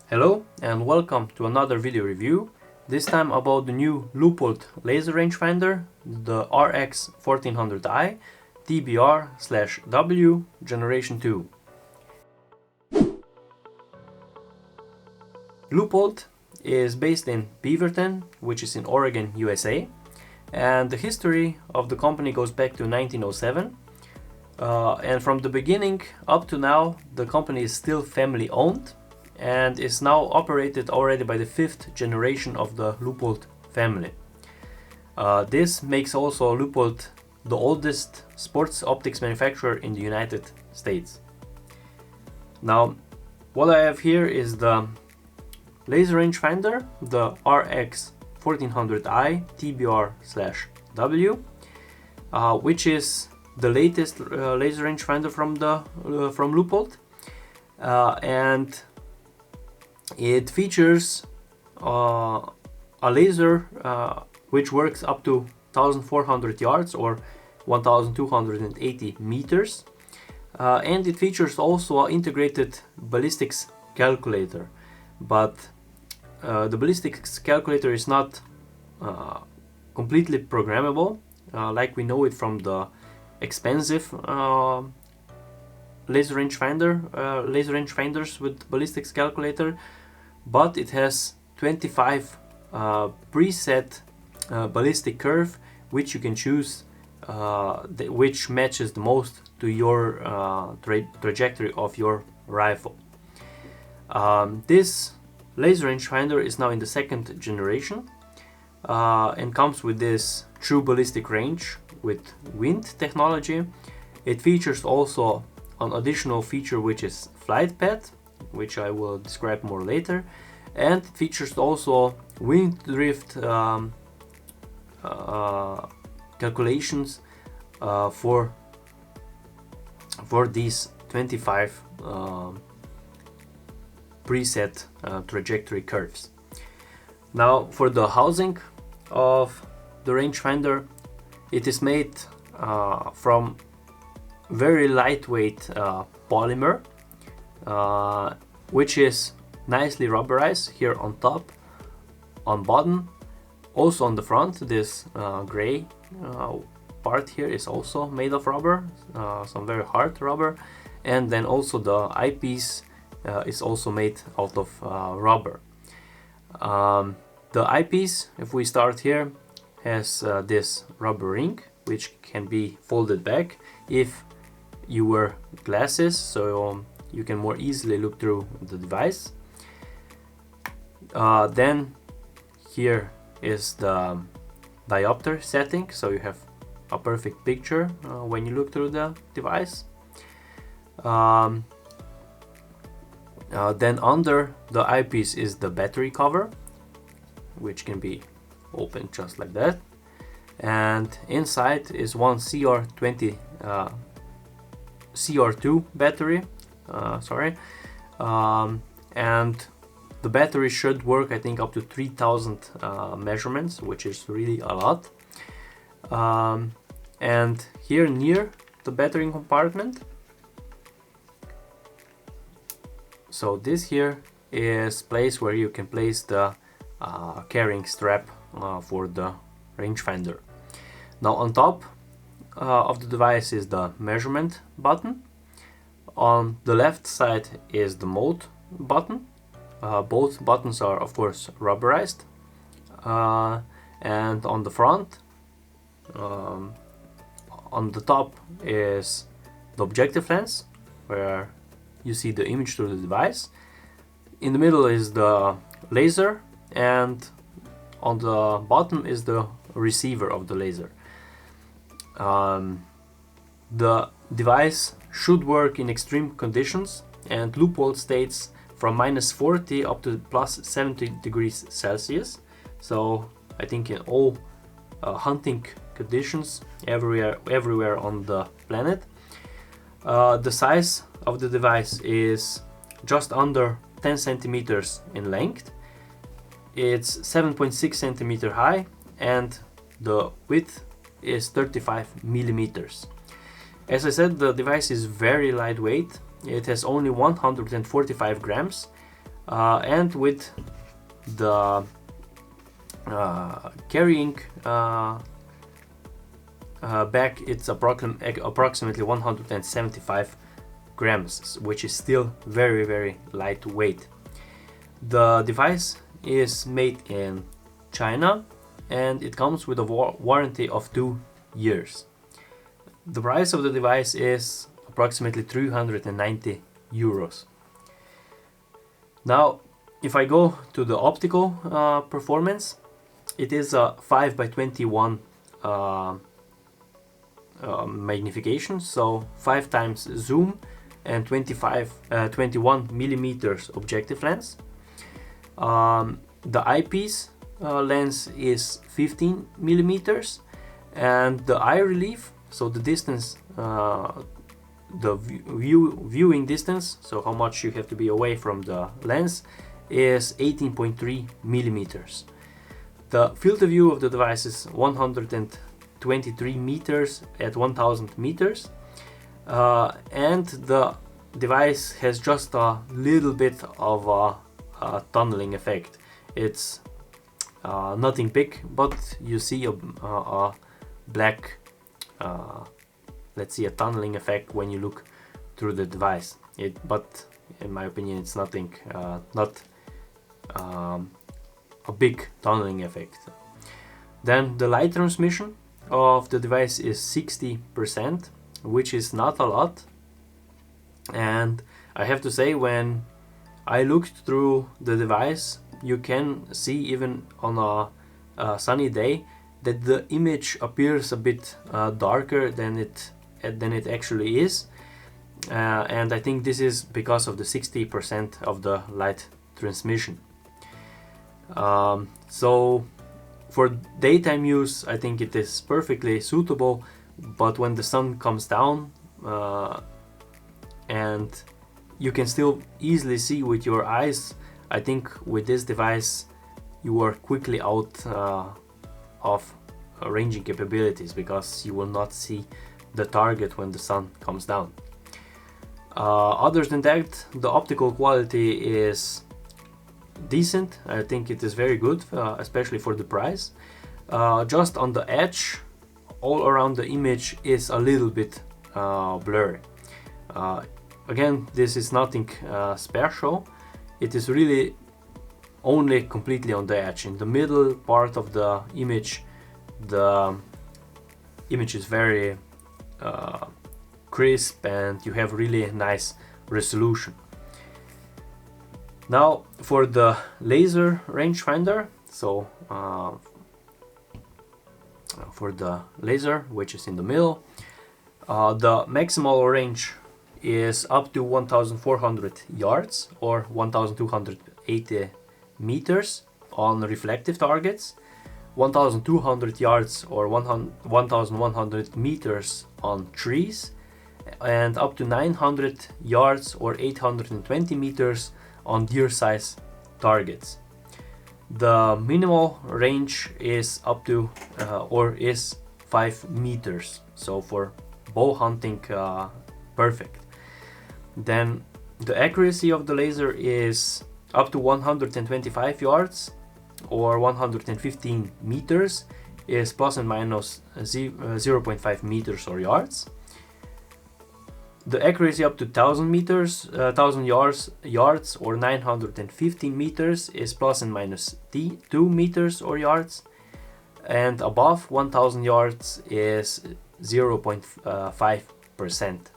Hello and welcome to another video review, this time about the new Leupold laser rangefinder, the RX-1400i TBR/W Generation 2. Leupold is based in Beaverton, which is in Oregon, USA, and the history of the company goes back to 1907. And from the beginning up to now, the company is still family owned and is now operated already by the 5th generation of the Leupold family. This makes also Leupold the oldest sports optics manufacturer in the United States. Now, what I have here is the laser rangefinder, the RX-1400i TBR/W, which is the latest laser rangefinder from Leupold, and it features a laser which works up to 1400 yards or 1280 meters, and it features also an integrated ballistics calculator, but the ballistics calculator is not completely programmable like we know it from the expensive laser rangefinders with ballistics calculator, but it has 25 preset ballistic curve which you can choose which matches the most to your trajectory of your rifle. This laser rangefinder is now in the 2nd generation and comes with this true ballistic range with wind technology. It features also an additional feature which is Flightpath, which I will describe more later, and it features also wind drift calculations for these 25 preset trajectory curves. Now, for the housing of the rangefinder, it is made from very lightweight polymer, which is nicely rubberized here on top, on bottom, also on the front. This gray part here is also made of rubber, some very hard rubber, and then also the eyepiece is also made out of rubber. The eyepiece, if we start here, has this rubber ring which can be folded back if you wear glasses, so you can more easily look through the device. Then here is the diopter setting, so you have a perfect picture when you look through the device. Then under the eyepiece is the battery cover, which can be opened just like that, and inside is one CR2 battery, and the battery should work, I think, up to 3000 measurements, which is really a lot. And here near the battery compartment, so this here is place where you can place the carrying strap for the rangefinder. Now, on top of the device is the measurement button. On the left side is the mode button. Both buttons are, of course, rubberized. And on the front, on the top is the objective lens, where you see the image through the device. In the middle is the laser, and on the bottom is the receiver of the laser. The device should work in extreme conditions, and Leupold states from -40 up to +70 degrees Celsius. So I think in all hunting conditions everywhere on the planet. The size of the device is just under 10 centimeters in length. It's 7.6 centimeter high, and the width is 35 millimeters. As I said, the device is very lightweight. It has only 145 grams, and with the carrying bag, it's approximately 175 grams, which is still very lightweight. The device is made in China and it comes with a warranty of 2 years. The price of the device is approximately 390 euros. Now, if I go to the optical performance, it is a 5x21 magnification, so 5 times zoom and 21 millimeters objective lens. The eyepiece lens is 15 millimeters, and the eye relief, so the distance, the viewing distance, so how much you have to be away from the lens, is 18.3 millimeters. The field of view of the device is 123 meters at 1000 meters, and the device has just a little bit of a tunneling effect. It's nothing big, but you see a black, let's see, a tunneling effect when you look through the device. But in my opinion, it's nothing, not a big tunneling effect. Then the light transmission of the device is 60%, which is not a lot. And I have to say, when I looked through the device, you can see even on a sunny day that the image appears a bit darker than it actually is, and I think this is because of the 60% of the light transmission. So for daytime use, I think it is perfectly suitable, but when the sun comes down and you can still easily see with your eyes, I think with this device you are quickly out of ranging capabilities, because you will not see the target when the sun comes down. Other than that, the optical quality is decent. I think it is very good, especially for the price. Just on the edge, all around the image is a little bit blurry. Again, this is nothing special. It is really only completely on the edge. In the middle part of the image is very crisp, and you have really nice resolution. Now for the laser rangefinder, so for the laser, which is in the middle, the maximal range is up to 1400 yards or 1280 meters on reflective targets, 1200 yards or 1100 meters on trees, and up to 900 yards or 820 meters on deer size targets. The minimal range is up to is 5 meters, so for bow hunting, perfect. Then the accuracy of the laser is up to 125 yards or 115 meters, is plus and minus 0.5 meters or yards. The accuracy up to 1000 meters, 1000 yards or 915 meters is plus and minus 2 meters or yards, and above 1000 yards is 0.5%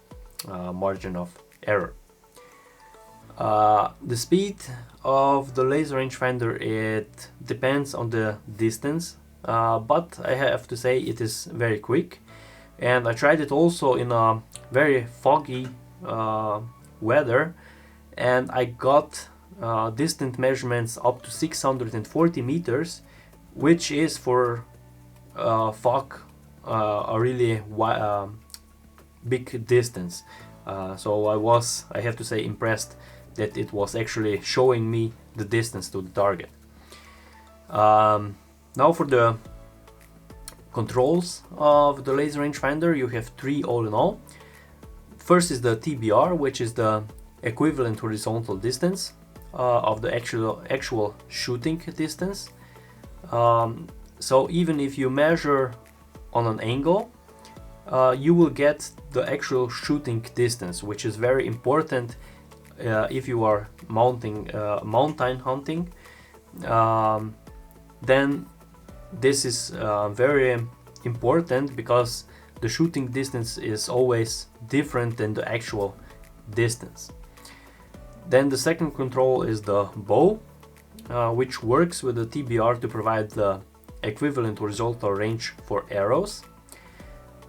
margin of error. The speed of the laser rangefinder, it depends on the distance, but I have to say it is very quick. And I tried it also in a very foggy weather, and I got distant measurements up to 640 meters, which is for fog a really big distance. So I have to say, impressed that it was actually showing me the distance to the target. Now for the controls of the laser rangefinder, you have 3 all in all. First is the TBR, which is the equivalent horizontal distance. of the actual shooting distance. So even if you measure on an angle, you will get the actual shooting distance, which is very important if you are mountain hunting. Then this is very important, because the shooting distance is always different than the actual distance. Then the second control is the bow, which works with the TBR to provide the equivalent horizontal range for arrows.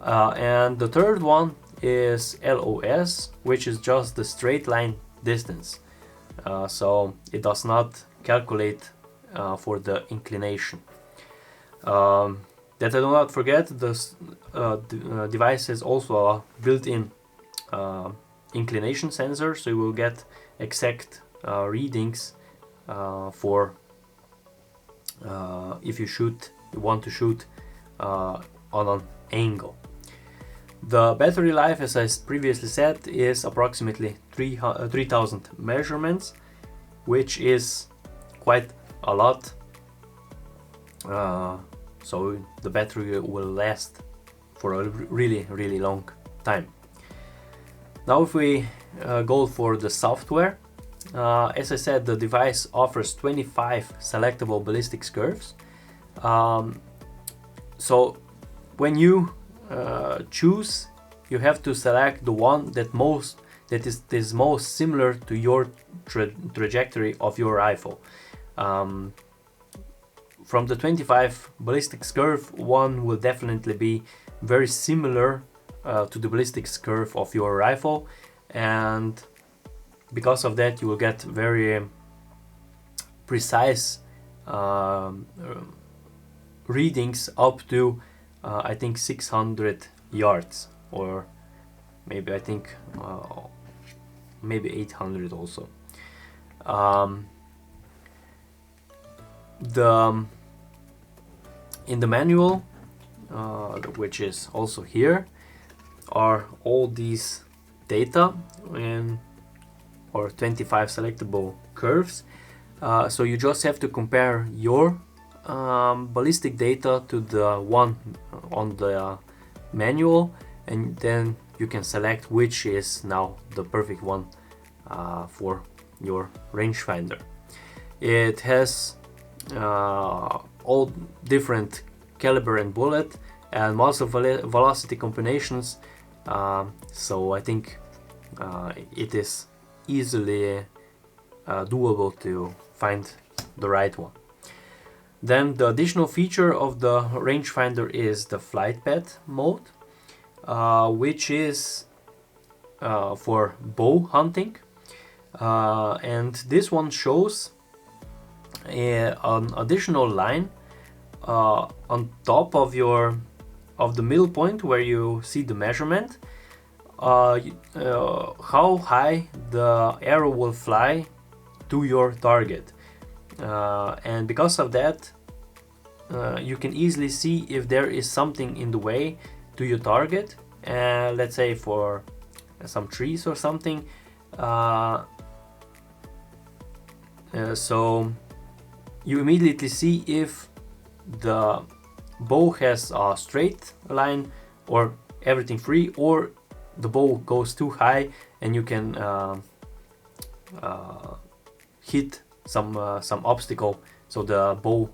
And the third one is LOS, which is just the straight line distance. So it does not calculate for the inclination. That I do not forget, this device has also a built-in inclination sensor, so you will get exact readings for if you want to shoot on an angle. The battery life, as I previously said, is approximately 3000 measurements, which is quite a lot. So the battery will last for a really long time. Now if we go for the software, as I said, the device offers 25 selectable ballistics curves. So when you choose, you have to select the one that is most similar to your trajectory of your rifle. From the 25 ballistics curve, one will definitely be very similar to the ballistics curve of your rifle, and because of that you will get very precise readings up to I think 600 yards, or maybe I think maybe 800 also. In the manual, which is also here, are all these data or 25 selectable curves. So you just have to compare your ballistic data to the one on the manual, and then you can select which is now the perfect one for your rangefinder. It has all different caliber and bullet and muzzle velocity combinations, so I think it is easily doable to find the right one. Then the additional feature of the rangefinder is the Flightpath mode, which is for bow hunting, and this one shows an additional line on top of the middle point where you see the measurement, how high the arrow will fly to your target, and because of that you can easily see if there is something in the way to your target, let's say for some trees or something. So you immediately see if the bow has a straight line or everything free, or the bow goes too high and you can hit some obstacle, so the bow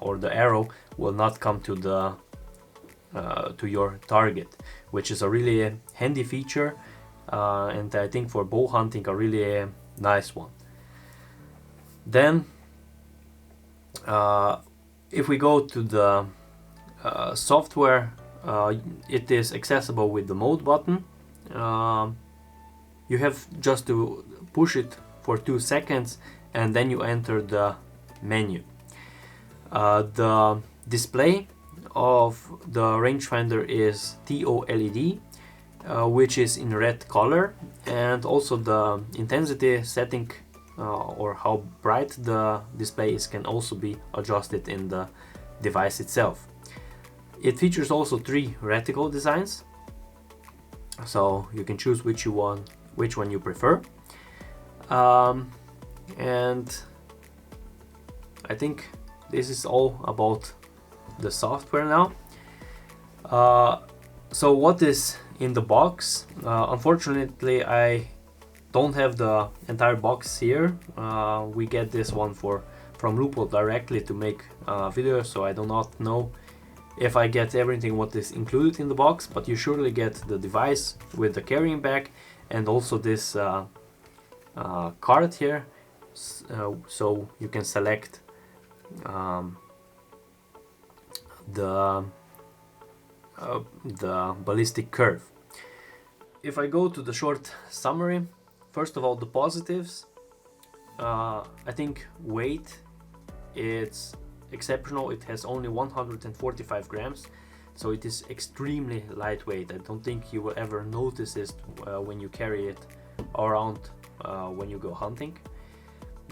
or the arrow will not come to your target, which is a really handy feature, and I think for bow hunting a really nice one. Then if we go to the software, it is accessible with the mode button. You have just to push it for 2 seconds and then you enter the menu. The display of the rangefinder is TOLED, which is in red color, and also the intensity setting or how bright the display is can also be adjusted in the device itself. It features also 3 reticle designs, so you can choose which one you prefer. And I think this is all about the software now. So what is in the box? Unfortunately, I don't have the entire box here. We get this one from Leupold directly to make videos, so I do not know if I get everything what is included in the box, but you surely get the device with the carrying bag and also this card here, so you can select the ballistic curve. If I go to the short summary, first of all, the positives. I think weight, it's exceptional. It has only 145 grams, so it is extremely lightweight. I don't think you will ever notice it when you carry it around when you go hunting.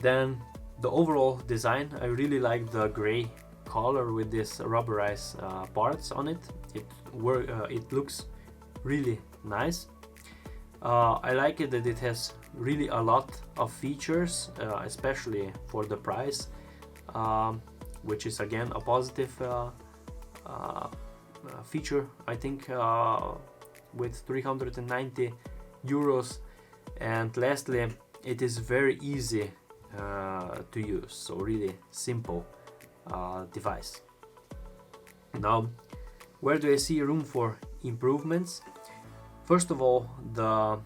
Then the overall design, I really like the gray color with this rubberized parts on it. It looks really nice. I like it that it has really a lot of features, especially for the price, which is again a positive feature, I think, with 390 euros. And lastly, it is very easy to use, so really simple device. Now, where do I see room for improvements? First of all, the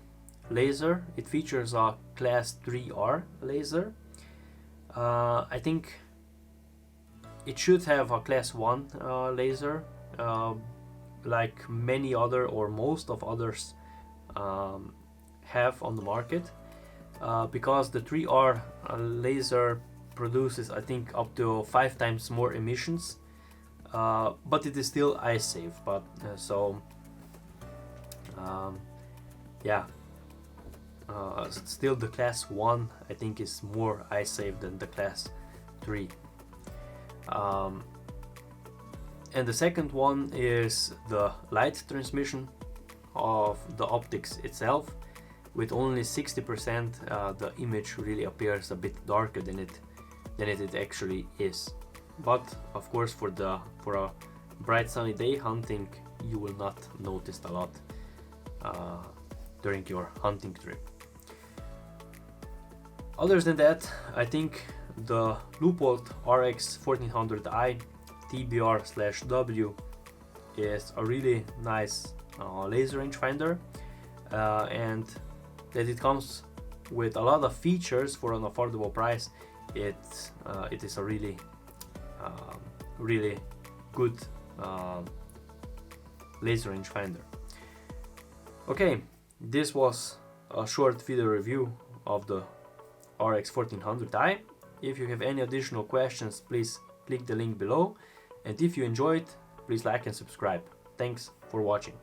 laser. It features a class 3R laser. I think it should have a class 1 laser, like many other or most of others have on the market, because the 3R laser produces, I think, up to 5 times more emissions, but it is still eye safe. But yeah, still the class 1 I think is more eye safe than the class 3. And the second one is the light transmission of the optics itself. With only 60%, the image really appears a bit darker than it actually is. But of course, for a bright sunny day hunting, you will not notice a lot during your hunting trip. Other than that, I think the Leupold RX-1400i TBR/W is a really nice laser rangefinder, and that it comes with a lot of features for an affordable price. It is a really good laser rangefinder. Okay, this was a short video review of the RX-1400i. If you have any additional questions, please click the link below, and if you enjoyed, please like and subscribe. Thanks for watching.